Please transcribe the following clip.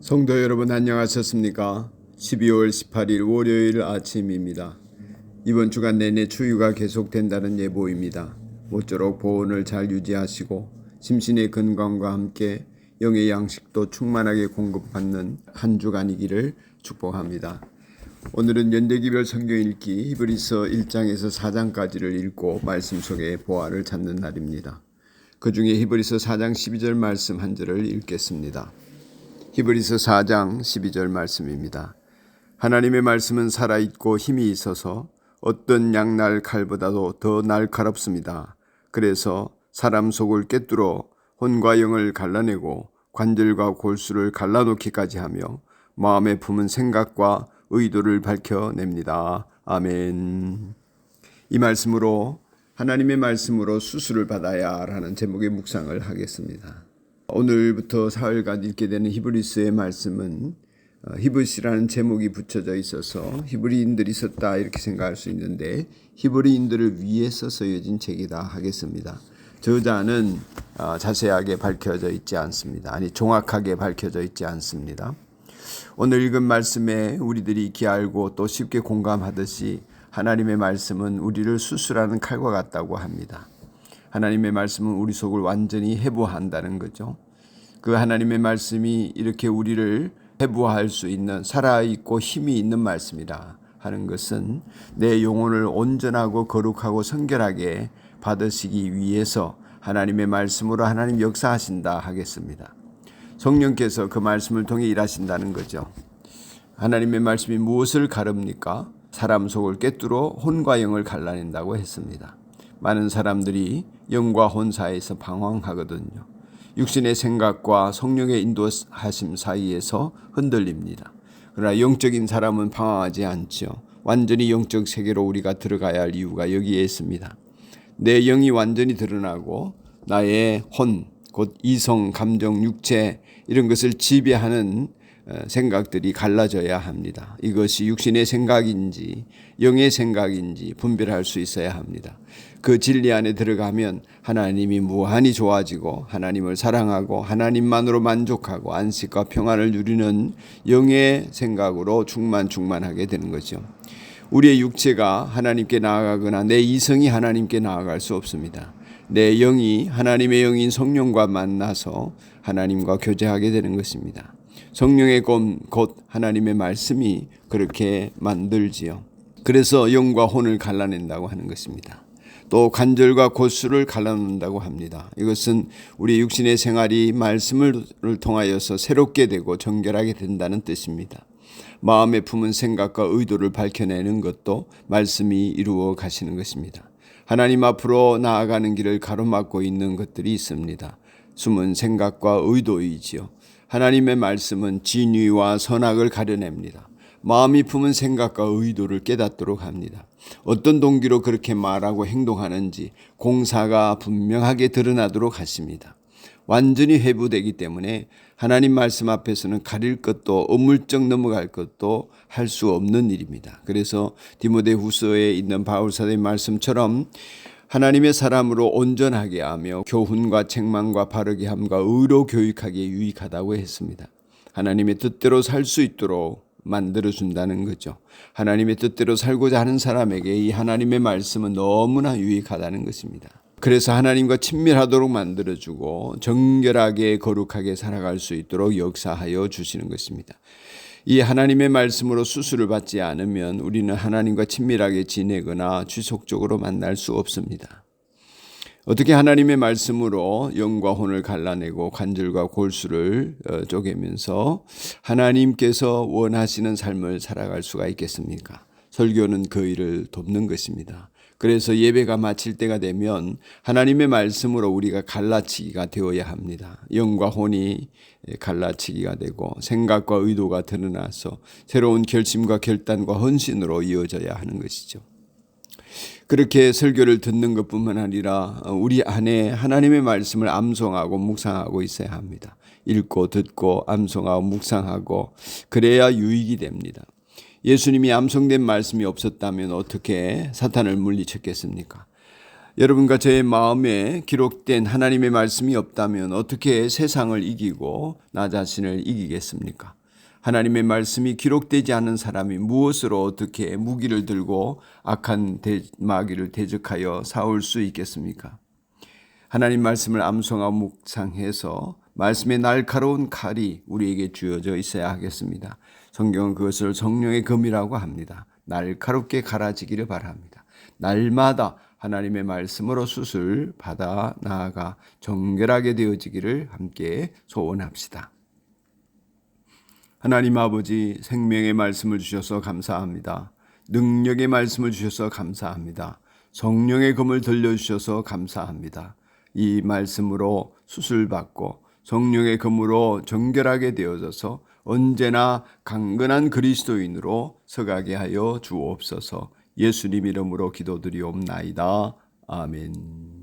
성도 여러분 안녕하셨습니까? 12월 18일 월요일 아침입니다. 이번 주간 내내 추위가 계속된다는 예보입니다. 모쪼록 보온을 잘 유지하시고 심신의 건강과 함께 영의 양식도 충만하게 공급받는 한 주간이기를 축복합니다. 오늘은 연대기별 성경 읽기 히브리서 1장에서 4장까지를 읽고 말씀 속의 보화를 찾는 날입니다. 그 중에 히브리서 4장 12절 말씀 한 절을 읽겠습니다. 히브리서 4장 12절 말씀입니다. 하나님의 말씀은 살아있고 힘이 있어서 어떤 양날 칼보다도 더 날카롭습니다. 그래서 사람 속을 꿰뚫어 혼과 영을 갈라내고 관절과 골수를 갈라놓기까지 하며 마음에 품은 생각과 의도를 밝혀냅니다. 아멘. 이 말씀으로 하나님의 말씀으로 수술을 받아야 라는 제목의 묵상을 하겠습니다. 오늘부터 사흘간 읽게 되는 히브리서의 말씀은 히브리서라는 제목이 붙여져 있어서 히브리인들이 썼다 이렇게 생각할 수 있는데 히브리인들을 위해서 쓰여진 책이다 하겠습니다. 저자는 자세하게 밝혀져 있지 않습니다. 아니 정확하게 밝혀져 있지 않습니다. 오늘 읽은 말씀에 우리들이 익히 알고 또 쉽게 공감하듯이 하나님의 말씀은 우리를 수술하는 칼과 같다고 합니다. 하나님의 말씀은 우리 속을 완전히 해부한다는 거죠. 그 하나님의 말씀이 이렇게 우리를 해부할 수 있는 살아있고 힘이 있는 말씀이라 하는 것은 내 영혼을 온전하고 거룩하고 성결하게 받으시기 위해서 하나님의 말씀으로 하나님 역사하신다 하겠습니다. 성령께서 그 말씀을 통해 일하신다는 거죠. 하나님의 말씀이 무엇을 가릅니까? 사람 속을 꿰뚫어 혼과 영을 갈라낸다고 했습니다. 많은 사람들이 영과 혼 사이에서 방황하거든요. 육신의 생각과 성령의 인도하심 사이에서 흔들립니다. 그러나 영적인 사람은 방황하지 않죠. 완전히 영적 세계로 우리가 들어가야 할 이유가 여기에 있습니다. 내 영이 완전히 드러나고 나의 혼, 곧 이성, 감정, 육체 이런 것을 지배하는 생각들이 갈라져야 합니다. 이것이 육신의 생각인지 영의 생각인지 분별할 수 있어야 합니다. 그 진리 안에 들어가면 하나님이 무한히 좋아지고 하나님을 사랑하고 하나님만으로 만족하고 안식과 평안을 누리는 영의 생각으로 충만하게 되는 거죠. 우리의 육체가 하나님께 나아가거나 내 이성이 하나님께 나아갈 수 없습니다. 내 영이 하나님의 영인 성령과 만나서 하나님과 교제하게 되는 것입니다. 성령의 곧 하나님의 말씀이 그렇게 만들지요. 그래서 영과 혼을 갈라낸다고 하는 것입니다. 또 관절과 골수를 갈라놓는다고 합니다. 이것은 우리 육신의 생활이 말씀을 통하여서 새롭게 되고 정결하게 된다는 뜻입니다. 마음에 품은 생각과 의도를 밝혀내는 것도 말씀이 이루어 가시는 것입니다. 하나님 앞으로 나아가는 길을 가로막고 있는 것들이 있습니다. 숨은 생각과 의도이지요. 하나님의 말씀은 진위와 선악을 가려냅니다. 마음이 품은 생각과 의도를 깨닫도록 합니다. 어떤 동기로 그렇게 말하고 행동하는지 공사가 분명하게 드러나도록 하십니다. 완전히 회부되기 때문에 하나님 말씀 앞에서는 가릴 것도 어물쩍 넘어갈 것도 할 수 없는 일입니다. 그래서 디모데후서에 있는 바울사도의 말씀처럼 하나님의 사람으로 온전하게 하며 교훈과 책망과 바르게 함과 의로 교육하기에 유익하다고 했습니다. 하나님의 뜻대로 살 수 있도록 만들어준다는 거죠. 하나님의 뜻대로 살고자 하는 사람에게 이 하나님의 말씀은 너무나 유익하다는 것입니다. 그래서 하나님과 친밀하도록 만들어주고 정결하게 거룩하게 살아갈 수 있도록 역사하여 주시는 것입니다. 이 하나님의 말씀으로 수술을 받지 않으면 우리는 하나님과 친밀하게 지내거나 지속적으로 만날 수 없습니다. 어떻게 하나님의 말씀으로 영과 혼을 갈라내고 관절과 골수를 쪼개면서 하나님께서 원하시는 삶을 살아갈 수가 있겠습니까? 설교는 그 일을 돕는 것입니다. 그래서 예배가 마칠 때가 되면 하나님의 말씀으로 우리가 갈라치기가 되어야 합니다. 영과 혼이 갈라치기가 되고 생각과 의도가 드러나서 새로운 결심과 결단과 헌신으로 이어져야 하는 것이죠. 그렇게 설교를 듣는 것뿐만 아니라 우리 안에 하나님의 말씀을 암송하고 묵상하고 있어야 합니다. 읽고 듣고 암송하고 묵상하고 그래야 유익이 됩니다. 예수님이 암송된 말씀이 없었다면 어떻게 사탄을 물리쳤겠습니까? 여러분과 제 마음에 기록된 하나님의 말씀이 없다면 어떻게 세상을 이기고 나 자신을 이기겠습니까? 하나님의 말씀이 기록되지 않은 사람이 무엇으로 어떻게 무기를 들고 악한 마귀를 대적하여 싸울 수 있겠습니까? 하나님 말씀을 암송하고 묵상해서 말씀의 날카로운 칼이 우리에게 주어져 있어야 하겠습니다. 성경은 그것을 성령의 검이라고 합니다. 날카롭게 갈아지기를 바랍니다. 날마다 하나님의 말씀으로 수술 받아 나아가 정결하게 되어지기를 함께 소원합시다. 하나님 아버지, 생명의 말씀을 주셔서 감사합니다. 능력의 말씀을 주셔서 감사합니다. 성령의 검을 들려주셔서 감사합니다. 이 말씀으로 수술받고 성령의 검으로 정결하게 되어져서 언제나 강건한 그리스도인으로 서가게 하여 주옵소서. 예수님 이름으로 기도드리옵나이다. 아멘.